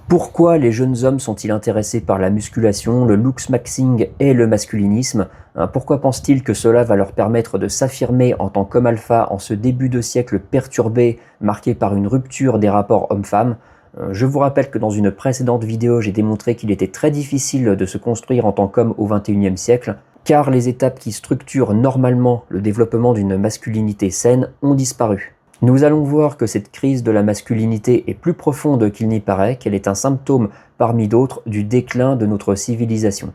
Pourquoi les jeunes hommes sont-ils intéressés par la musculation, le looksmaxing et le masculinisme? Pourquoi pensent-ils que cela va leur permettre de s'affirmer en tant qu'homme alpha en ce début de siècle perturbé, marqué par une rupture des rapports hommes-femmes? Je vous rappelle que dans une précédente vidéo, j'ai démontré qu'il était très difficile de se construire en tant qu'homme au XXIe siècle, car les étapes qui structurent normalement le développement d'une masculinité saine ont disparu. Nous allons voir que cette crise de la masculinité est plus profonde qu'il n'y paraît, qu'elle est un symptôme parmi d'autres du déclin de notre civilisation.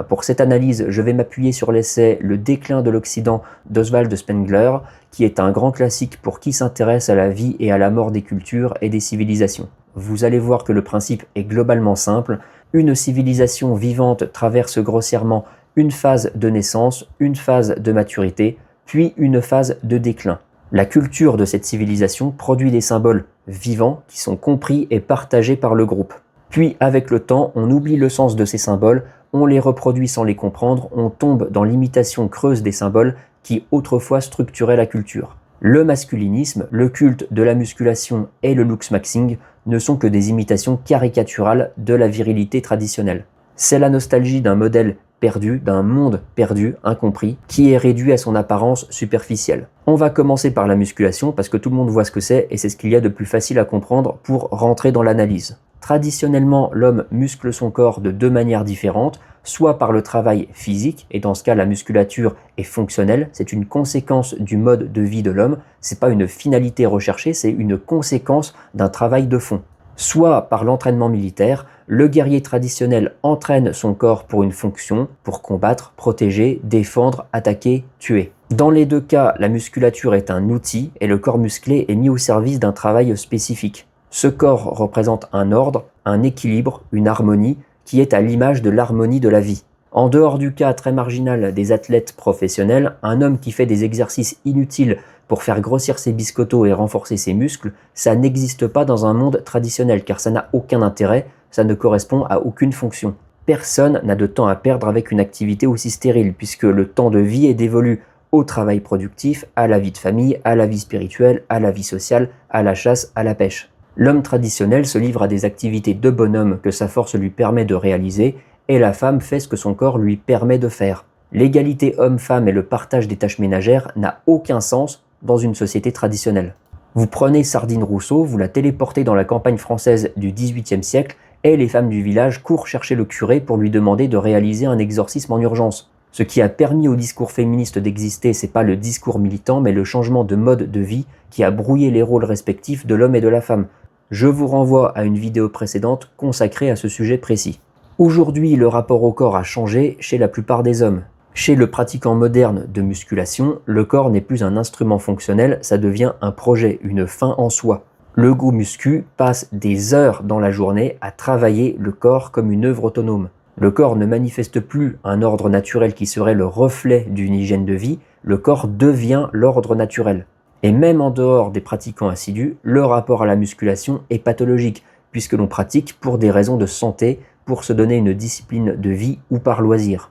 Pour cette analyse, je vais m'appuyer sur l'essai Le déclin de l'Occident d'Oswald Spengler, qui est un grand classique pour qui s'intéresse à la vie et à la mort des cultures et des civilisations. Vous allez voir que le principe est globalement simple. Une civilisation vivante traverse grossièrement une phase de naissance, une phase de maturité, puis une phase de déclin. La culture de cette civilisation produit des symboles vivants qui sont compris et partagés par le groupe. Puis, avec le temps, on oublie le sens de ces symboles, on les reproduit sans les comprendre, on tombe dans l'imitation creuse des symboles qui autrefois structuraient la culture. Le masculinisme, le culte de la musculation et le looksmaxing ne sont que des imitations caricaturales de la virilité traditionnelle. C'est la nostalgie d'un modèle perdu, d'un monde perdu, incompris, qui est réduit à son apparence superficielle. On va commencer par la musculation parce que tout le monde voit ce que c'est et c'est ce qu'il y a de plus facile à comprendre pour rentrer dans l'analyse. Traditionnellement, l'homme muscle son corps de deux manières différentes, soit par le travail physique, et dans ce cas la musculature est fonctionnelle, c'est une conséquence du mode de vie de l'homme, c'est pas une finalité recherchée, c'est une conséquence d'un travail de fond. Soit par l'entraînement militaire, le guerrier traditionnel entraîne son corps pour une fonction, pour combattre, protéger, défendre, attaquer, tuer. Dans les deux cas, la musculature est un outil et le corps musclé est mis au service d'un travail spécifique. Ce corps représente un ordre, un équilibre, une harmonie qui est à l'image de l'harmonie de la vie. En dehors du cas très marginal des athlètes professionnels, un homme qui fait des exercices inutiles pour faire grossir ses biscottos et renforcer ses muscles, ça n'existe pas dans un monde traditionnel car ça n'a aucun intérêt, ça ne correspond à aucune fonction. Personne n'a de temps à perdre avec une activité aussi stérile puisque le temps de vie est dévolu au travail productif, à la vie de famille, à la vie spirituelle, à la vie sociale, à la chasse, à la pêche. L'homme traditionnel se livre à des activités de bonhomme que sa force lui permet de réaliser et la femme fait ce que son corps lui permet de faire. L'égalité homme-femme et le partage des tâches ménagères n'a aucun sens dans une société traditionnelle. Vous prenez Sardine Rousseau, vous la téléportez dans la campagne française du XVIIIe siècle et les femmes du village courent chercher le curé pour lui demander de réaliser un exorcisme en urgence. Ce qui a permis au discours féministe d'exister, c'est pas le discours militant, mais le changement de mode de vie qui a brouillé les rôles respectifs de l'homme et de la femme. Je vous renvoie à une vidéo précédente consacrée à ce sujet précis. Aujourd'hui, le rapport au corps a changé chez la plupart des hommes. Chez le pratiquant moderne de musculation, le corps n'est plus un instrument fonctionnel, ça devient un projet, une fin en soi. Le go muscu passe des heures dans la journée à travailler le corps comme une œuvre autonome. Le corps ne manifeste plus un ordre naturel qui serait le reflet d'une hygiène de vie, le corps devient l'ordre naturel. Et même en dehors des pratiquants assidus, le rapport à la musculation est pathologique, puisque l'on pratique pour des raisons de santé, pour se donner une discipline de vie ou par loisir.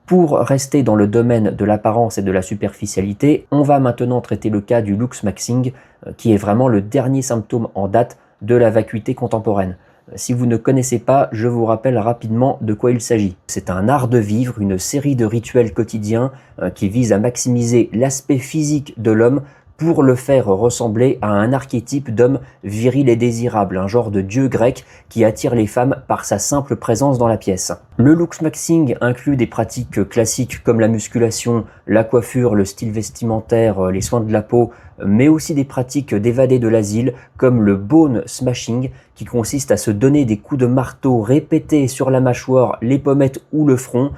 Pour rester dans le domaine de l'apparence et de la superficialité, on va maintenant traiter le cas du looksmaxing, qui est vraiment le dernier symptôme en date de la vacuité contemporaine. Si vous ne connaissez pas, je vous rappelle rapidement de quoi il s'agit. C'est un art de vivre, une série de rituels quotidiens qui visent à maximiser l'aspect physique de l'homme pour le faire ressembler à un archétype d'homme viril et désirable, un genre de dieu grec qui attire les femmes par sa simple présence dans la pièce. Le looksmaxing inclut des pratiques classiques comme la musculation, la coiffure, le style vestimentaire, les soins de la peau, mais aussi des pratiques d'évadés de l'asile comme le bone smashing qui consiste à se donner des coups de marteau répétés sur la mâchoire, les pommettes ou le front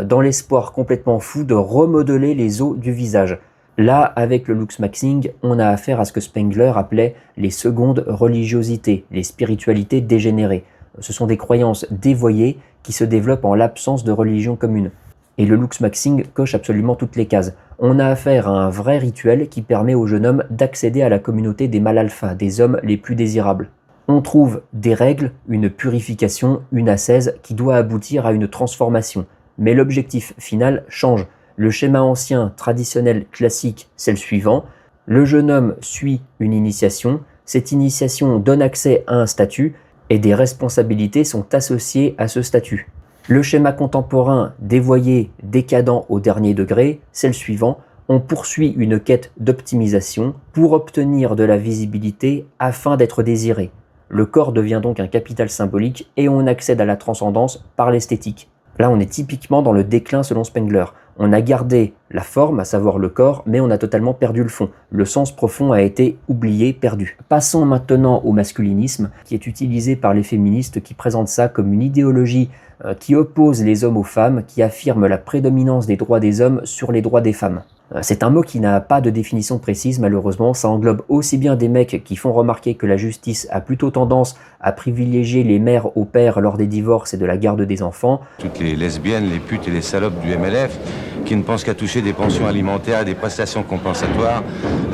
dans l'espoir complètement fou de remodeler les os du visage. Là, avec le looksmaxing, on a affaire à ce que Spengler appelait les secondes religiosités, les spiritualités dégénérées. Ce sont des croyances dévoyées qui se développent en l'absence de religion commune. Et le looksmaxing coche absolument toutes les cases. On a affaire à un vrai rituel qui permet au jeune homme d'accéder à la communauté des mâles alpha, des hommes les plus désirables. On trouve des règles, une purification, une ascèse qui doit aboutir à une transformation. Mais l'objectif final change. Le schéma ancien, traditionnel, classique, c'est le suivant. Le jeune homme suit une initiation. Cette initiation donne accès à un statut. et des responsabilités sont associées à ce statut. Le schéma contemporain dévoyé, décadent au dernier degré, c'est le suivant: on poursuit une quête d'optimisation pour obtenir de la visibilité afin d'être désiré. Le corps devient donc un capital symbolique et on accède à la transcendance par l'esthétique. Là, on est typiquement dans le déclin selon Spengler. On a gardé la forme, à savoir le corps, mais on a totalement perdu le fond. Le sens profond a été oublié, perdu. Passons maintenant au masculinisme, qui est utilisé par les féministes qui présentent ça comme une idéologie qui oppose les hommes aux femmes, qui affirme la prédominance des droits des hommes sur les droits des femmes. C'est un mot qui n'a pas de définition précise, malheureusement. Ça englobe aussi bien des mecs qui font remarquer que la justice a plutôt tendance à privilégier les mères au père lors des divorces et de la garde des enfants. Toutes les lesbiennes, les putes et les salopes du MLF qui ne pensent qu'à toucher des pensions alimentaires et des prestations compensatoires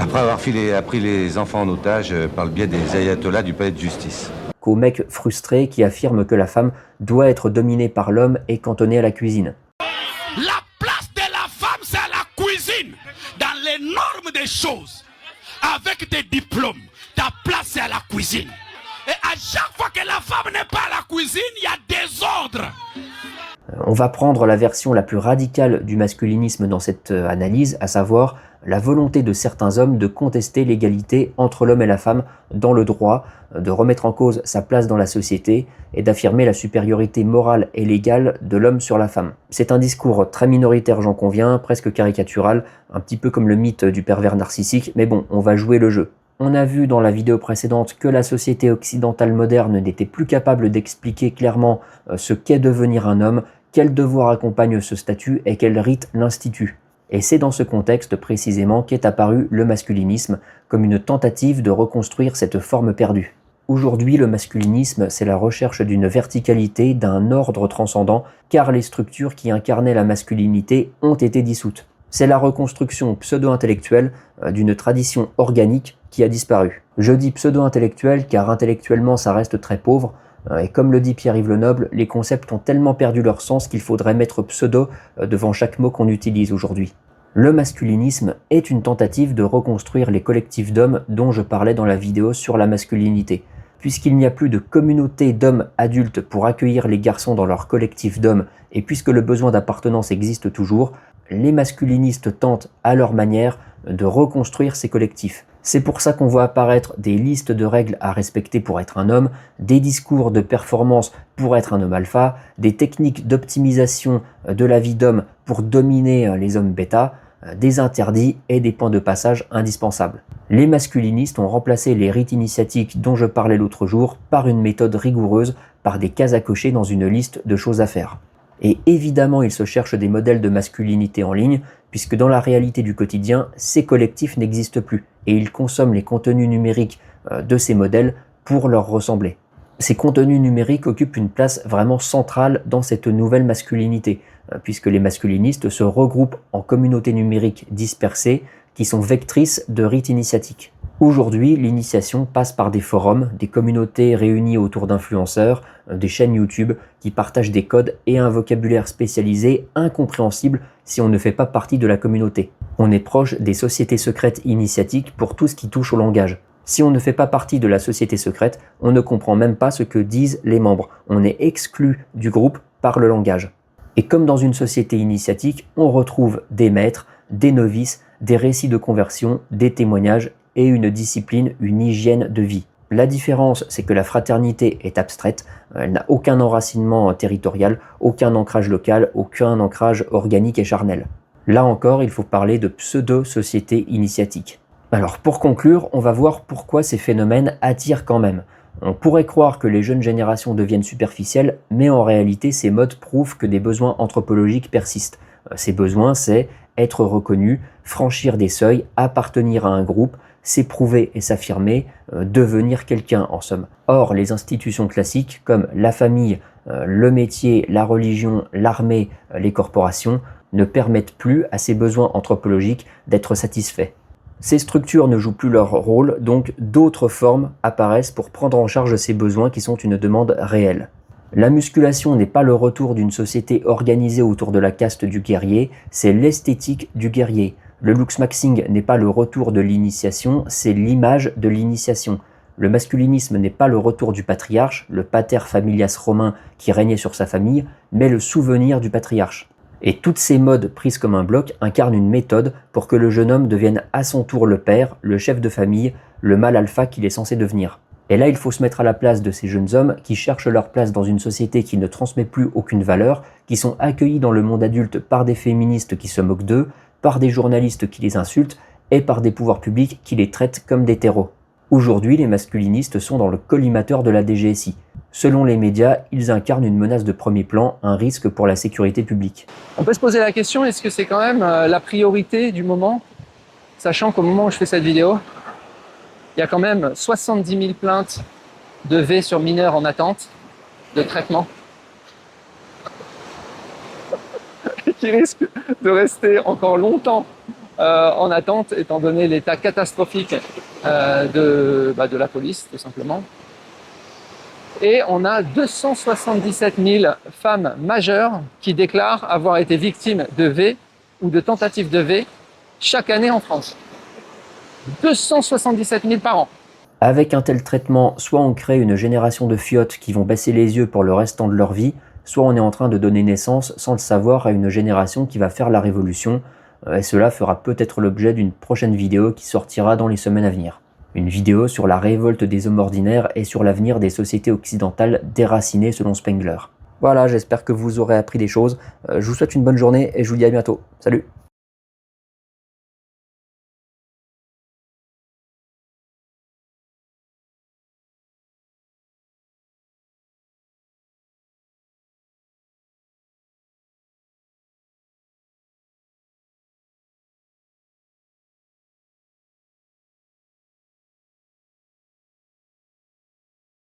après avoir pris les enfants en otage par le biais des ayatollahs du palais de justice. Qu'aux mecs frustrés qui affirment que la femme doit être dominée par l'homme et cantonnée à la cuisine. La place de la femme, c'est à la cuisine. Dans les normes des choses, avec des diplômes, ta place, c'est à la cuisine. Et à chaque fois que la femme n'est pas à la cuisine, il y a désordre. On va prendre la version la plus radicale du masculinisme dans cette analyse, à savoir la volonté de certains hommes de contester l'égalité entre l'homme et la femme dans le droit, de remettre en cause sa place dans la société et d'affirmer la supériorité morale et légale de l'homme sur la femme. C'est un discours très minoritaire, j'en conviens, presque caricatural, un petit peu comme le mythe du pervers narcissique, mais bon, on va jouer le jeu. On a vu dans la vidéo précédente que la société occidentale moderne n'était plus capable d'expliquer clairement ce qu'est devenir un homme, quel devoir accompagne ce statut et quel rite l'institue. Et c'est dans ce contexte précisément qu'est apparu le masculinisme, comme une tentative de reconstruire cette forme perdue. Aujourd'hui, le masculinisme, c'est la recherche d'une verticalité, d'un ordre transcendant, car les structures qui incarnaient la masculinité ont été dissoutes. C'est la reconstruction pseudo-intellectuelle d'une tradition organique qui a disparu. Je dis pseudo-intellectuelle car intellectuellement ça reste très pauvre, et comme le dit Pierre-Yves Lenoble, les concepts ont tellement perdu leur sens qu'il faudrait mettre pseudo devant chaque mot qu'on utilise aujourd'hui. Le masculinisme est une tentative de reconstruire les collectifs d'hommes dont je parlais dans la vidéo sur la masculinité. Puisqu'il n'y a plus de communauté d'hommes adultes pour accueillir les garçons dans leur collectif d'hommes, et puisque le besoin d'appartenance existe toujours, les masculinistes tentent à leur manière de reconstruire ces collectifs. C'est pour ça qu'on voit apparaître des listes de règles à respecter pour être un homme, des discours de performance pour être un homme alpha, des techniques d'optimisation de la vie d'homme pour dominer les hommes bêta, des interdits et des points de passage indispensables. Les masculinistes ont remplacé les rites initiatiques dont je parlais l'autre jour par une méthode rigoureuse, par des cases à cocher dans une liste de choses à faire. Et évidemment, ils se cherchent des modèles de masculinité en ligne, puisque dans la réalité du quotidien, ces collectifs n'existent plus, et ils consomment les contenus numériques de ces modèles pour leur ressembler. Ces contenus numériques occupent une place vraiment centrale dans cette nouvelle masculinité, puisque les masculinistes se regroupent en communautés numériques dispersées qui sont vectrices de rites initiatiques. Aujourd'hui, l'initiation passe par des forums, des communautés réunies autour d'influenceurs, des chaînes YouTube qui partagent des codes et un vocabulaire spécialisé incompréhensible si on ne fait pas partie de la communauté. On est proche des sociétés secrètes initiatiques pour tout ce qui touche au langage. Si on ne fait pas partie de la société secrète, on ne comprend même pas ce que disent les membres. On est exclu du groupe par le langage. Et comme dans une société initiatique, on retrouve des maîtres, des novices, des récits de conversion, des témoignages et une discipline, une hygiène de vie. La différence, c'est que la fraternité est abstraite, elle n'a aucun enracinement territorial, aucun ancrage local, aucun ancrage organique et charnel. Là encore, il faut parler de pseudo-société initiatique. Alors pour conclure, on va voir pourquoi ces phénomènes attirent quand même. On pourrait croire que les jeunes générations deviennent superficielles, mais en réalité ces modes prouvent que des besoins anthropologiques persistent. Ces besoins, c'est être reconnu, franchir des seuils, appartenir à un groupe, s'éprouver et s'affirmer, devenir quelqu'un en somme. Or, les institutions classiques comme la famille, le métier, la religion, l'armée, les corporations ne permettent plus à ces besoins anthropologiques d'être satisfaits. Ces structures ne jouent plus leur rôle, donc d'autres formes apparaissent pour prendre en charge ces besoins qui sont une demande réelle. La musculation n'est pas le retour d'une société organisée autour de la caste du guerrier, c'est l'esthétique du guerrier. Le looksmaxing n'est pas le retour de l'initiation, c'est l'image de l'initiation. Le masculinisme n'est pas le retour du patriarche, le pater familias romain qui régnait sur sa famille, mais le souvenir du patriarche. Et toutes ces modes prises comme un bloc incarnent une méthode pour que le jeune homme devienne à son tour le père, le chef de famille, le mâle alpha qu'il est censé devenir. Et là, il faut se mettre à la place de ces jeunes hommes qui cherchent leur place dans une société qui ne transmet plus aucune valeur, qui sont accueillis dans le monde adulte par des féministes qui se moquent d'eux, par des journalistes qui les insultent et par des pouvoirs publics qui les traitent comme des terreaux. Aujourd'hui, les masculinistes sont dans le collimateur de la DGSI. Selon les médias, ils incarnent une menace de premier plan, un risque pour la sécurité publique. On peut se poser la question, est-ce que c'est quand même la priorité du moment, sachant qu'au moment où je fais cette vidéo, il y a quand même 70 000 plaintes de V sur mineurs en attente de traitement qui risquent de rester encore longtemps en attente, étant donné l'état catastrophique de la police, tout simplement. Et on a 277 000 femmes majeures qui déclarent avoir été victimes de V ou de tentatives de V chaque année en France. 277 000 par an. Avec un tel traitement, soit on crée une génération de fiottes qui vont baisser les yeux pour le restant de leur vie, soit on est en train de donner naissance, sans le savoir, à une génération qui va faire la révolution, et cela fera peut-être l'objet d'une prochaine vidéo qui sortira dans les semaines à venir. Une vidéo sur la révolte des hommes ordinaires et sur l'avenir des sociétés occidentales déracinées selon Spengler. Voilà, j'espère que vous aurez appris des choses. Je vous souhaite une bonne journée et je vous dis à bientôt. Salut!